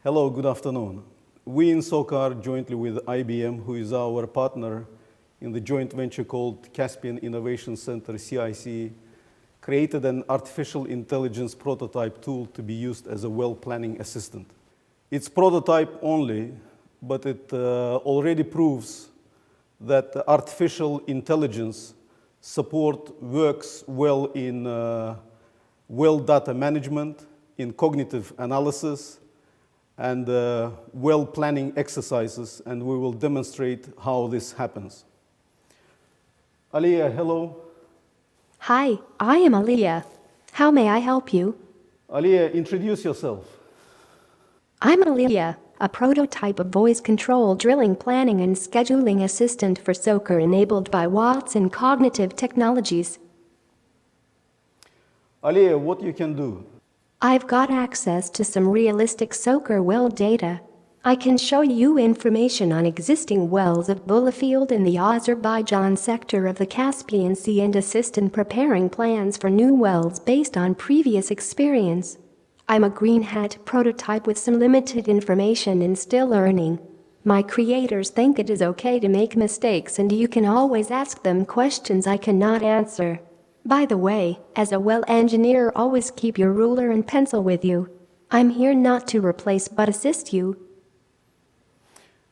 Hello, good afternoon. We in SOCAR, jointly with IBM, who is our partner in the joint venture called Caspian Innovation Center, CIC, created an artificial intelligence prototype tool to be used as a well planning assistant. It's prototype only, but it already proves that artificial intelligence support works well in well data management, in cognitive analysis, and well planning exercises, and we will demonstrate how this happens. Aliya, hello. Hi, I am Aliya. How may I help you? Aliya, introduce yourself. I'm Aliya, a prototype of voice-control drilling planning and scheduling assistant for SOCAR enabled by Watson Cognitive Technologies. Aliya, what you can do? I've got access to some realistic SOCAR well data. I can show you information on existing wells of Bula field in the Azerbaijan sector of the Caspian Sea and assist in preparing plans for new wells based on previous experience. I'm a green hat prototype with some limited information and still learning. My creators think it is okay to make mistakes and you can always ask them questions I cannot answer. By the way, as a well engineer, always keep your ruler and pencil with you. I'm here not to replace but assist you.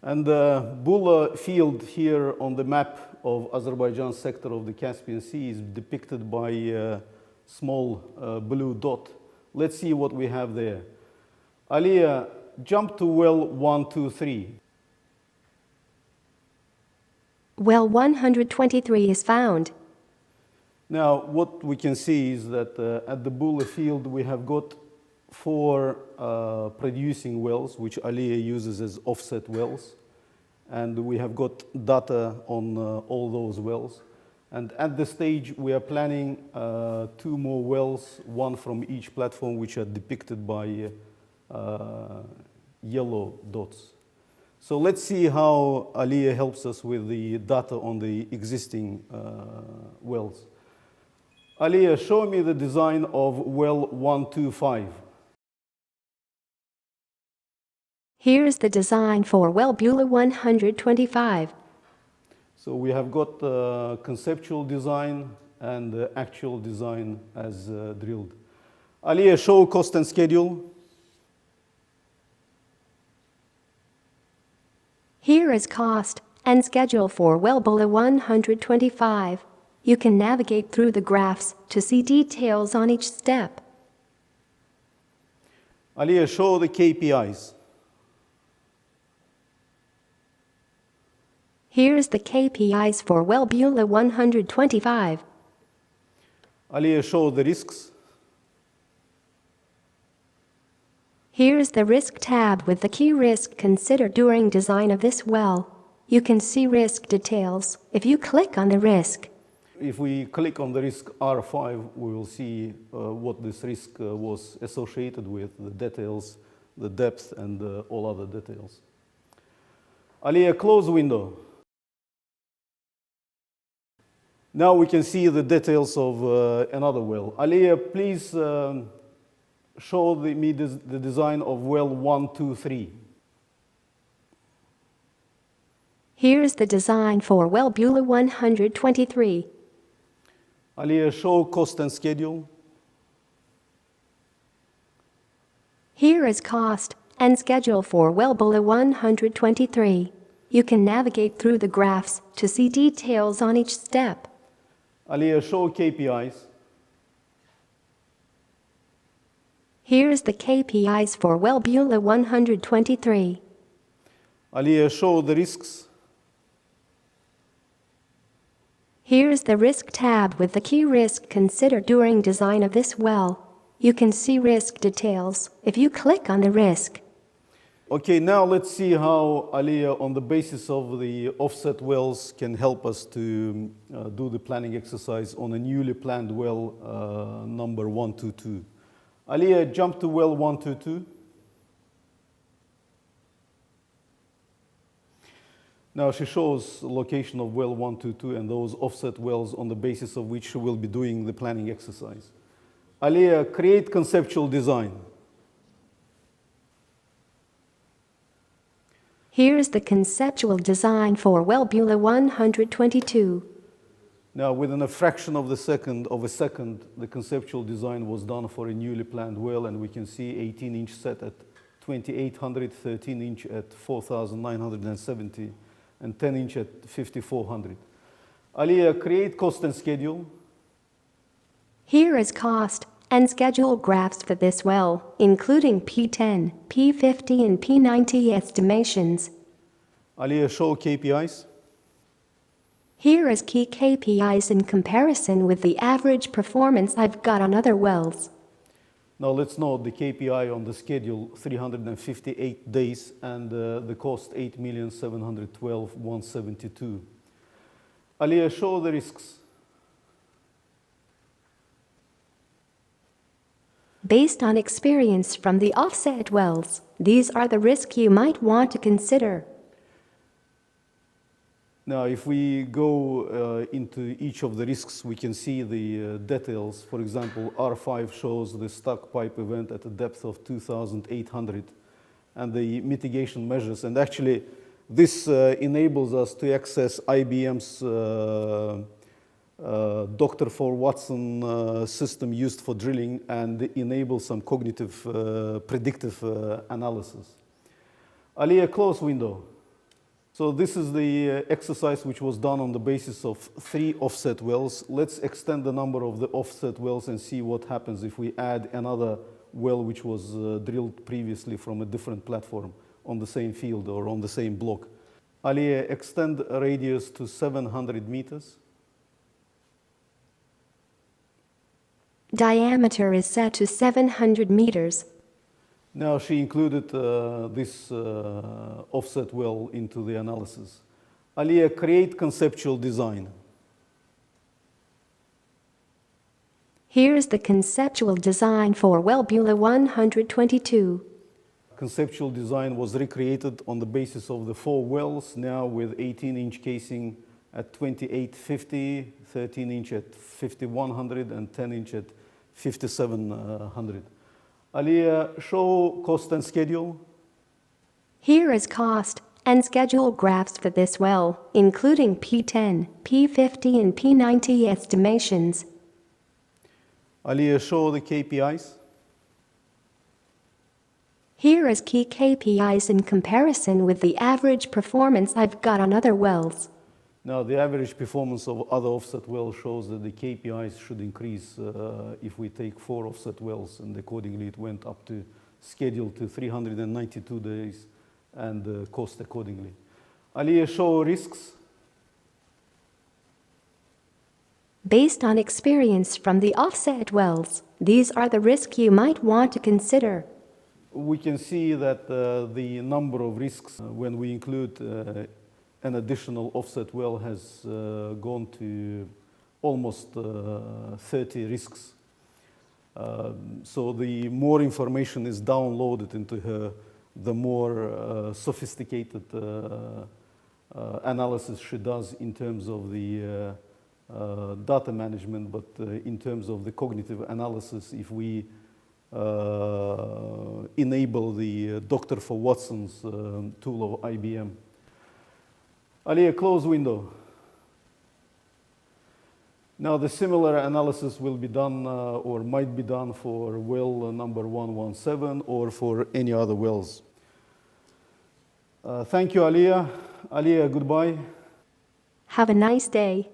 And the Bula field here on the map of Azerbaijan sector of the Caspian Sea is depicted by a small blue dot. Let's see what we have there. Aliya, jump to well 123. Well 123 is found. Now, what we can see is that at the Bula field, we have got 4 producing wells, which Aliya uses as offset wells. And we have got data on all those wells. And at this stage, we are planning 2 more wells, 1 from each platform, which are depicted by yellow dots. So let's see how Aliya helps us with the data on the existing wells. Aliya, show me the design of well 125. Here's the design for well Bula 125. So we have got conceptual design and actual design as drilled. Aliya, show cost and schedule. Here is cost and schedule for well Bula 125. You can navigate through the graphs to see details on each step. Aliya, show the KPIs. Here's the KPIs for well Bula 125. Aliya, show the risks. Here's the risk tab with the key risk considered during design of this well. You can see risk details if you click on the risk. If we click on the risk R5, we will see what this risk was associated with, the details, the depth, and all other details. Aliya, close window. Now we can see the details of another well. Aliya, please show me the design of well 123. Here's the design for well Bula 123. Aliya, show cost and schedule. Here is cost and schedule for well Bula 123. You can navigate through the graphs to see details on each step. Aliya, show KPIs. Here's the KPIs for well Bula 123. Aliya, show the risks. Here's the risk tab with the key risk considered during design of this well. You can see risk details if you click on the risk. Okay, now let's see how Aliya, on the basis of the offset wells, can help us to do the planning exercise on a newly planned well number 122. Aliya, jump to well 122. Now she shows location of well 122 and those offset wells on the basis of which she will be doing the planning exercise. Aliya, create conceptual design. Here is the conceptual design for well Bula 122. Now, within a fraction of a second, the conceptual design was done for a newly planned well, and we can see 18-inch set at 2,800, 13-inch at 4,970, and 10-inch at 5,400. Aliya, create cost and schedule. Here is cost and schedule graphs for this well, including P10, P50 and P90 estimations. Aliya, show KPIs. Here is key KPIs in comparison with the average performance I've got on other wells. Now let's note the KPI on the schedule, 358 days, and the cost 8,712,172. Aliya, show the risks. Based on experience from the offset wells, these are the risks you might want to consider. Now, if we go into each of the risks, we can see the details. For example, R5 shows the stuck pipe event at a depth of 2,800 and the mitigation measures. And actually, this enables us to access IBM's Dr. for Watson system used for drilling and enable some cognitive predictive analysis. Aliya, close window. So this is the exercise which was done on the basis of 3 offset wells. Let's extend the number of the offset wells and see what happens if we add another well which was drilled previously from a different platform on the same field or on the same block. Aliya, extend radius to 700 meters. Diameter is set to 700 meters. Now she included this offset well into the analysis. Aliya, create conceptual design. Here is the conceptual design for well Bula 122. Conceptual design was recreated on the basis of the 4 wells, now with 18-inch casing at 2850, 13-inch at 5100, and 10-inch at 5700. Aliya, show cost and schedule. Here is cost and schedule graphs for this well, including P10, P50 and P90 estimations. Aliya, show the KPIs. Here is key KPIs in comparison with the average performance I've got on other wells. Now, the average performance of other offset wells shows that the KPIs should increase if we take 4 offset wells, and accordingly it went up to schedule to 392 days and cost accordingly. Aliya, show risks. Based on experience from the offset wells, these are the risks you might want to consider. We can see that the number of risks when we include an additional offset well has gone to almost 30 risks. So the more information is downloaded into her, the more sophisticated analysis she does in terms of the data management, but in terms of the cognitive analysis, if we enable the Dr. for Watson's tool of IBM. Aliya, close window. Now the similar analysis will be done or might be done for well number 117 or for any other wells. Thank you, Aliya. Aliya, goodbye. Have a nice day.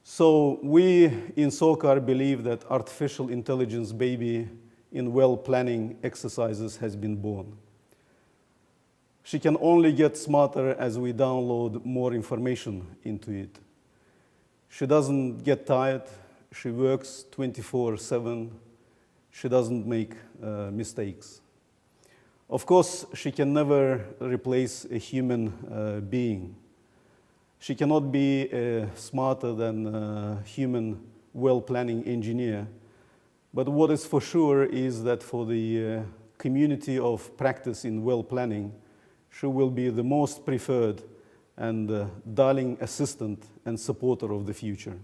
So we in SOCAR believe that artificial intelligence baby in well planning exercises has been born. She can only get smarter as we download more information into it. She doesn't get tired. She works 24/7. She doesn't make mistakes. Of course, she can never replace a human being. She cannot be smarter than a human well-planning engineer. But what is for sure is that for the community of practice in well-planning, she will be the most preferred and darling assistant and supporter of the future.